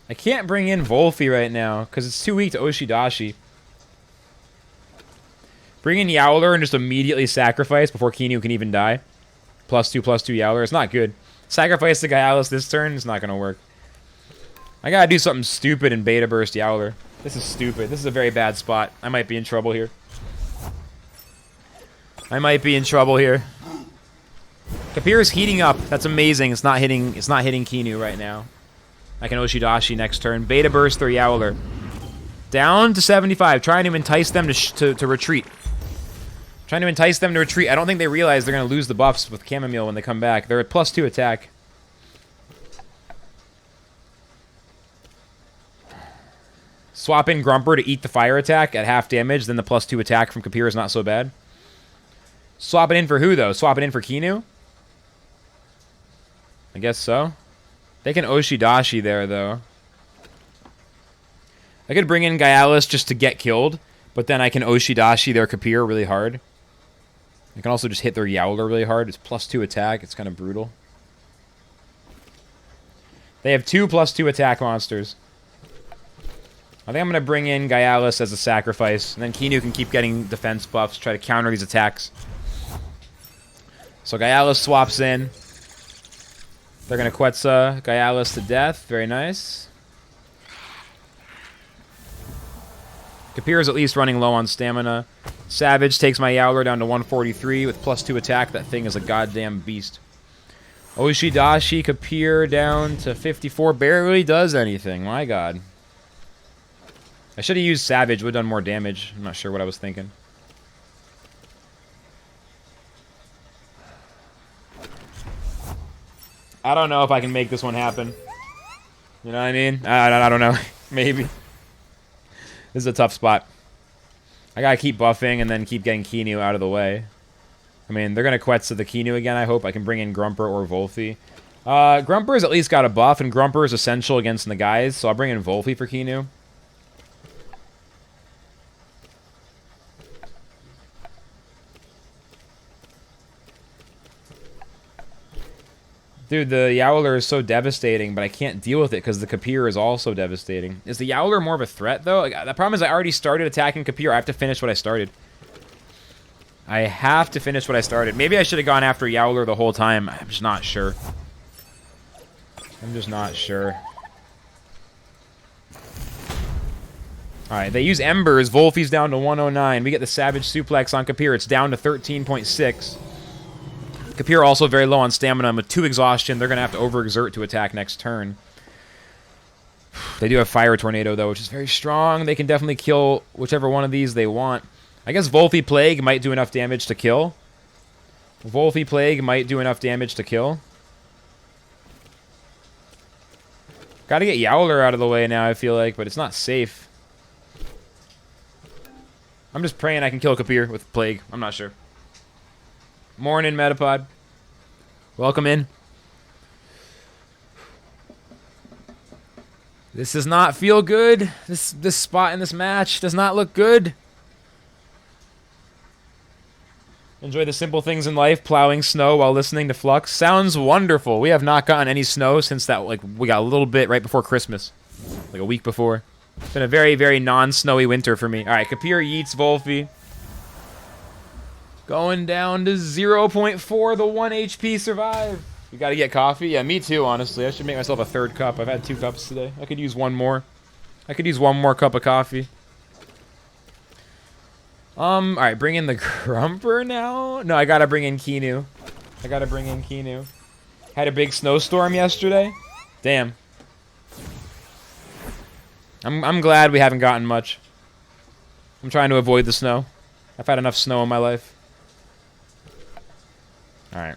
I can't bring in Volphy right now because it's too weak to Oshidashi. Bring in Yowler and just immediately sacrifice before Kinu can even die. +2/+2 Yowler. It's not good. Sacrifice the Gaialis this turn. It's not going to work. I gotta do something stupid and Beta Burst Yowler. This is stupid. This is a very bad spot. I might be in trouble here. Kapir is heating up. That's amazing. It's not hitting Kinu right now. I can Oshidashi next turn. Beta Burst their Yowler. Down to 75. Trying to entice them to retreat. I don't think they realize they're going to lose the buffs with Chamomile when they come back. They're at +2 attack. Swap in Grumper to eat the fire attack at half damage. Then the +2 attack from Kapir is not so bad. Swap it in for who, though? Swap it in for Kinu? I guess so. They can Oshidashi there, though. I could bring in Gaialis just to get killed, but then I can Oshidashi their Kapir really hard. I can also just hit their Yowler really hard. It's +2 attack. It's kind of brutal. They have 2 +2 attack monsters. I think I'm going to bring in Gaialis as a sacrifice, and then Kinu can keep getting defense buffs, try to counter these attacks. So Gaialis swaps in. They're going to Quetzal Gaialis to death. Very nice. Kapir is at least running low on stamina. Savage takes my Yowler down to 143 with +2 attack. That thing is a goddamn beast. Oshidashi Kapir down to 54. Barely does anything. My god. I should have used Savage. Would have done more damage. I'm not sure what I was thinking. I don't know if I can make this one happen. You know what I mean? I don't know. Maybe. This is a tough spot. I gotta keep buffing and then keep getting Kinu out of the way. I mean, they're gonna Quetzal the Kinu again, I hope. I can bring in Grumper or Volphy. Grumper's at least got a buff, and Grumper is essential against the guys, so I'll bring in Volphy for Kinu. Dude, the Yowler is so devastating, but I can't deal with it because the Kapir is also devastating. Is the Yowler more of a threat, though? Like, the problem is I already started attacking Kapir. I have to finish what I started. I have to finish what I started. Maybe I should have gone after Yowler the whole time. I'm just not sure. I'm just not sure. Alright, they use Embers. Volphy's down to 109. We get the Savage Suplex on Kapir. It's down to 13.6. Kapir also very low on stamina, and with 2 exhaustion, they're going to have to overexert to attack next turn. They do have Fire Tornado, though, which is very strong. They can definitely kill whichever one of these they want. I guess Volphy Plague might do enough damage to kill. Volphy Plague might do enough damage to kill. Gotta get Yowler out of the way now, I feel like, but it's not safe. I'm just praying I can kill Kapir with Plague. I'm not sure. Morning, Metapod. Welcome in. This does not feel good. This spot in this match does not look good. Enjoy the simple things in life, plowing snow while listening to Flux. Sounds wonderful. We have not gotten any snow since that, like, we got a little bit right before Christmas. Like a week before. It's been a very, very non-snowy winter for me. Alright, Kapir yeets Volphy. Going down to 0.4, the 1 HP survive. You gotta get coffee? Yeah, me too, honestly. I should make myself a 3rd cup. I've had 2 cups today. I could use 1 more. I could use 1 more cup of coffee. Alright, bring in the Grumper now? No, I gotta bring in Kinu. I gotta bring in Kinu. Had a big snowstorm yesterday. Damn. I'm glad we haven't gotten much. I'm trying to avoid the snow. I've had enough snow in my life. Alright.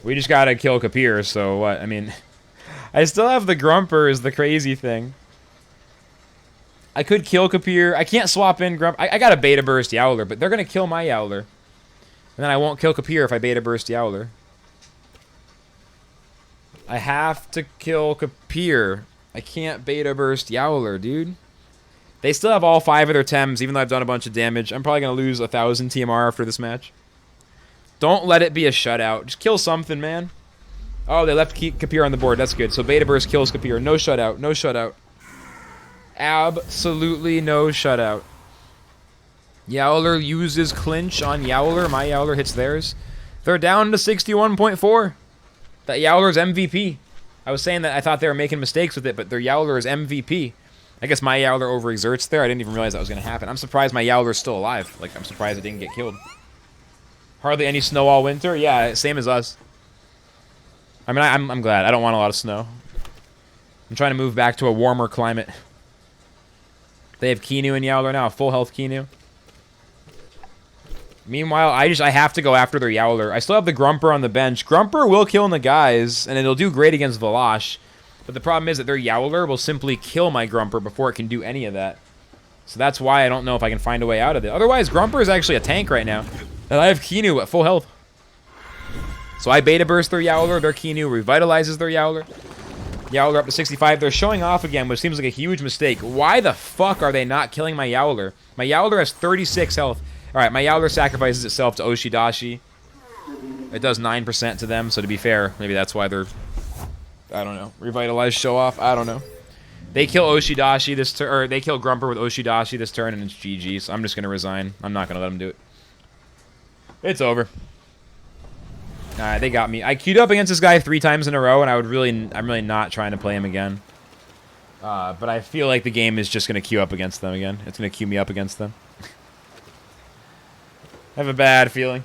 We just gotta kill Kapir, so what? I mean, I still have the Grumper is the crazy thing. I could kill Kapir. I can't swap in Grump. I got a Beta Burst Yowler, but they're gonna kill my Yowler. And then I won't kill Kapir if I Beta Burst Yowler. I have to kill Kapir. I can't Beta Burst Yowler, dude. They still have all 5 of their Tems, even though I've done a bunch of damage. I'm probably going to lose 1,000 TMR after this match. Don't let it be a shutout. Just kill something, man. Oh, they left Kapir on the board. That's good. So Beta Burst kills Kapir. No shutout. No shutout. Absolutely no shutout. Yowler uses clinch on Yowler. My Yowler hits theirs. They're down to 61.4. That Yowler's MVP. I was saying that I thought they were making mistakes with it, but their Yowler is MVP. I guess my Yowler overexerts there. I didn't even realize that was going to happen. I'm surprised my Yowler's still alive. Like, I'm surprised it didn't get killed. Hardly any snow all winter? Yeah, same as us. I mean, I'm glad. I don't want a lot of snow. I'm trying to move back to a warmer climate. They have Kinu and Yowler now. Full health Kinu. Meanwhile, I have to go after their Yowler. I still have the Grumper on the bench. Grumper will kill the guys, and it'll do great against Velosh. But the problem is that their Yowler will simply kill my Grumper before it can do any of that. So that's why I don't know if I can find a way out of it. Otherwise, Grumper is actually a tank right now. And I have Kinu at full health. So I Beta Burst their Yowler. Their Kinu revitalizes their Yowler. Yowler up to 65. They're showing off again, which seems like a huge mistake. Why the fuck are they not killing my Yowler? My Yowler has 36 health. Alright, my Yowler sacrifices itself to Oshidashi. It does 9% to them, so to be fair, maybe that's why they're... I don't know. Revitalized show off? I don't know. They kill Oshidashi this turn, or they kill Grumper with Oshidashi this turn, and it's GG, so I'm just going to resign. I'm not going to let them do it. It's over. Alright, they got me. I queued up against this guy 3 times in a row, and I'm really not trying to play him again. But I feel like the game is just going to queue up against them again. It's going to queue me up against them. I have a bad feeling.